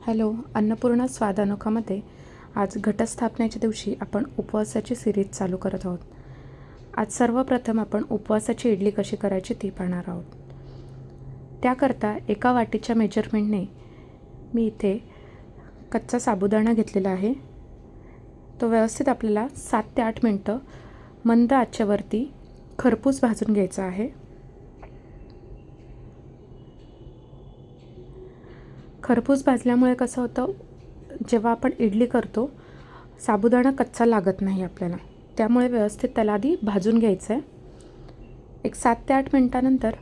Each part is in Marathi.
हॅलो, अन्नपूर्णा स्वाद अनोखामध्ये आज घटस्थापनेच्या दिवशी आपण उपवासाची सिरीज चालू करत आहोत. आज सर्वप्रथम आपण उपवासाची इडली कशी करायची ती पाहणार आहोत. त्याकरता एका वाटीच्या मेजरमेंटने मी इथे कच्चा साबुदाणा घेतलेला आहे. तो व्यवस्थित आपल्याला 7 ते 8 मिनटं मंद आचेवरती खरपूस भाजून घ्यायचा आहे. खरपूस भाजल्यामुळे कसं होतं, जेव्हा आपण इडली करतो साबुदाणा कच्चा लागत नाही आपल्याला, त्यामुळे व्यवस्थित त्याला आधी भाजून घ्यायचं आहे. एक 7 ते 8 मिनटानंतर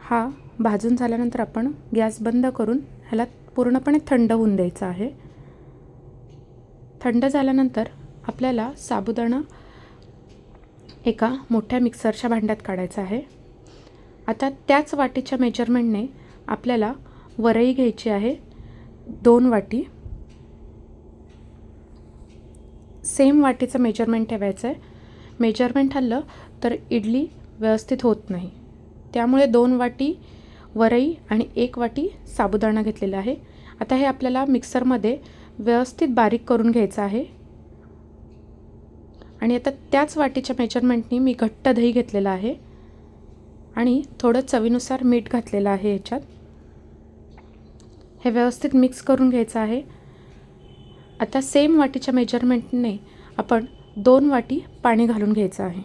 हा भाजून झाल्यानंतर आपण गॅस बंद करून ह्याला पूर्णपणे थंड होऊन द्यायचं आहे. थंड झाल्यानंतर आपल्याला साबुदाणा एका मोठ्या मिक्सरच्या भांड्यात काढायचा आहे. आता त्याच वाटीच्या मेजरमेंटने आपल्याला वरई घ्यायची आहे 2 वाटी. सेम वाटीचं मेजरमेंट ठेवायचं आहे. मेजरमेंट हल्लं तर इडली व्यवस्थित होत नाही, त्यामुळे 2 वाटी वरई आणि 1 वाटी साबुदाणा घेतलेला आहे. आता हे आपल्याला मिक्सरमध्ये व्यवस्थित बारीक करून घ्यायचं आहे. आणि आता त्याच वाटीच्या मेजरमेंटनी मी घट्ट दही घेतलेलं आहे आणि थोडं चवीनुसार मीठ घातलेलं आहे याच्यात. हे व्यवस्थित मिक्स करून घ्यायचं आहे. आता सेम वाटीच्या मेजरमेंटने आपण 2 वाटी पाणी घालून घ्यायचं आहे.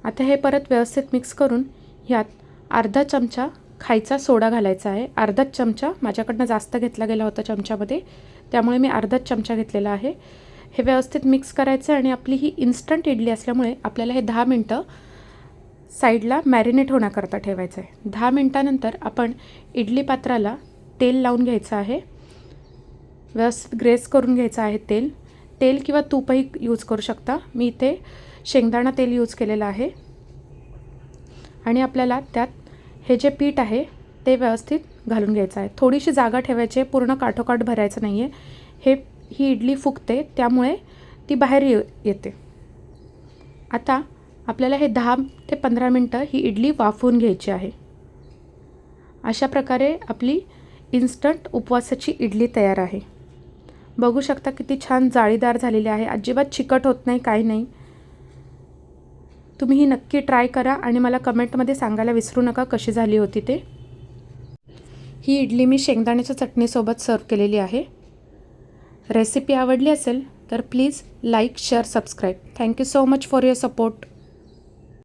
आता हे परत व्यवस्थित मिक्स करून ह्यात अर्धा चमचा खायचा सोडा घालायचा आहे. अर्धाच चमचा, माझ्याकडनं जास्त घेतला गेला होता चमच्यामध्ये, त्यामुळे मी अर्धाच चमचा घेतलेला आहे. हे व्यवस्थित मिक्स करायचं आणि आपली ही इन्स्टंट इडली असल्यामुळे आपल्याला हे 10 मिनटं साईडला मॅरिनेट होण्याकरता ठेवायचं आहे. 10 मिनटानंतर आपण इडली पात्राला तेल लावून घ्यायचं आहे. व्यवस्थित ग्रेस करून घ्यायचं आहे तेल किंवा तूपही यूज करू शकता. मी इथे शेंगदाणा तेल यूज केलेलं आहे. आणि आपल्याला त्यात हे जे पीठ आहे ते व्यवस्थित घालून घ्यायचं आहे. थोडीशी जागा ठेवायची आहे, पूर्ण काठोकाठ भरायचं नाही आहे. ही इडली फुगते, त्यामुळे ती बाहेर येते. आता आपल्याला हे 10 ते 15 मिनटं ही इडली वाफवून घ्यायची आहे. अशा प्रकारे आपली इन्स्टंट उपवासाची इडली तयार आहे. बघू शकता किती छान जाळीदार झालेली आहे. अजिबात चिकट होत नाही, काही नाही. तुम्ही ही नक्की ट्राय करा आणि मला कमेंटमध्ये सांगायला विसरू नका कशी झाली होती ते. ही इडली मी शेंगदाण्याच्या चटणीसोबत सर्व केलेली आहे. रेसिपी आवडली असेल तर please like, share, subscribe. Thank you so much for your support.